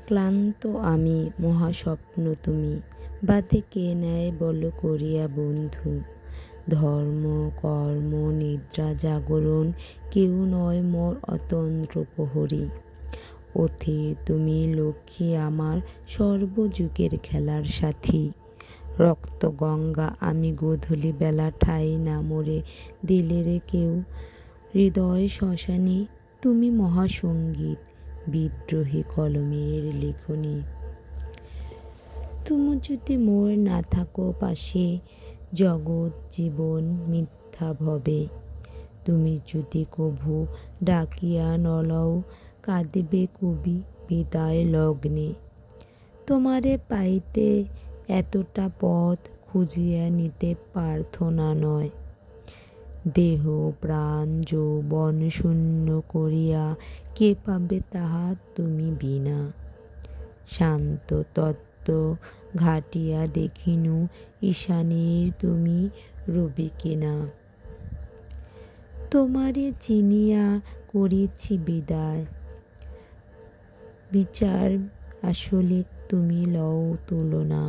ক্লান্ত আমি, মহাস্বপ্ন তুমি, বাঁধে কে নেয় বলো করিয়া বন্ধু। ধর্ম কর্ম নিদ্রা জাগরণ, কেউ নয় মোর অতন্দ্র প্রহরী। অথির তুমি লক্ষ্মী আমার, সর্বযুগের খেলার সাথী। রক্ত গঙ্গা আমি, গোধূলি বেলা ঠাঁই না মোরে দিলে রে কেউ। হৃদয় শ্মশানে তুমি মহাসঙ্গীত, বিদ্রোহী কলমের লিখনি। তুমি যদি মোর না থাকো পাশে, জগৎ জীবন মিথ্যা ভবে। তুমি যদি কভু ডাকিয়া নলও, কাঁদিবে কবি বিদায় লগ্নে। তোমারে পাইতে এতটা পথ খুঁজিয়া নিতে প্রার্থনা নয়। দেহ প্রাণ যৌবন শূন্য করিয়া, কে পাবে তাহা তুমি বিনা। শান্ত তত্ত্ব ঘাটিয়া দেখিনু, ঈশানীর তুমি রবি কিনা। তোমারে চিনিয়া করেছি বিদায়, বিচার আসলে তুমি লও তুলনা।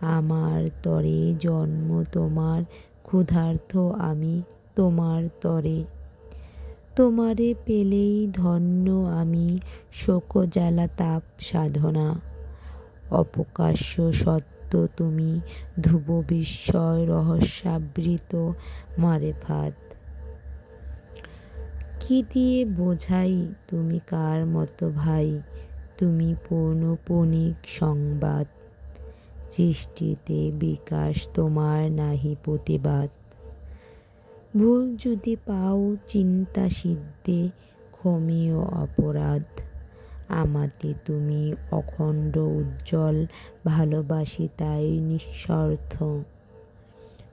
আমার তরে জন্ম তোমার, ক্ষুধার্ত আমি তোমার তরে। তোমারে পেলেই ধন্য আমি, শোক জ্বালা তাপ সাধনা। অপ্রকাশ্য সত্য তুমি, ধ্রুব বিস্ময় রহস্যাবৃত মারেফাত। কি দিয়ে বোঝাই তুমি কার মতো ভাই, তুমি পৌনঃপুনিক সংবাদ। সৃষ্টিতে বিকাশ তোমার নাহি প্রতিবাদ। ভুল যদি পাও চিন্তা সিদ্ধে, ক্ষমিও অপরাধ। আমাতে তুমি অখণ্ড উজ্জ্বল, ভালোবাসি তাই নিঃস্বার্থ।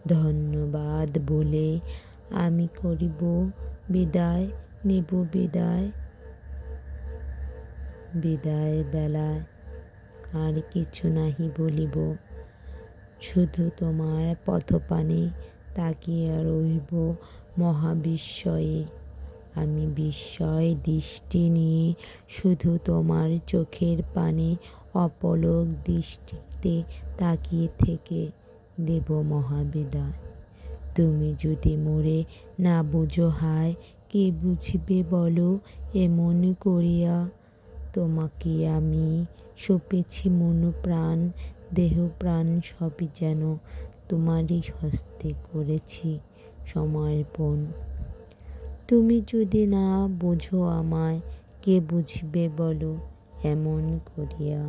ধন্যবাদ বলে আমি করিব বিদায়, নেব বিদায়। বিদায় বেলায় আর কিছু নাহি বলিব, শুধু তোমার পথপানে তাকিয়ে রহিব মহাবিস্ময়ে। আমি বিস্ময় দৃষ্টি নিয়ে শুধু তোমার চোখের পানে অপলক দৃষ্টিতে তাকিয়ে থেকে দেব মহাবিদায়। তুমি যদি মোরে না বুঝো হায়, কে বুঝিবে বলো এমন করিয়া। তোমাকে আমি সঁপেছি মন প্রাণ, দেহ প্রাণ সবই যেন তোমারই হস্তে করেছি সমর্পণ। তুমি যদি না বোঝো আমায়, কে বুঝিবে বলো এমন করিয়া।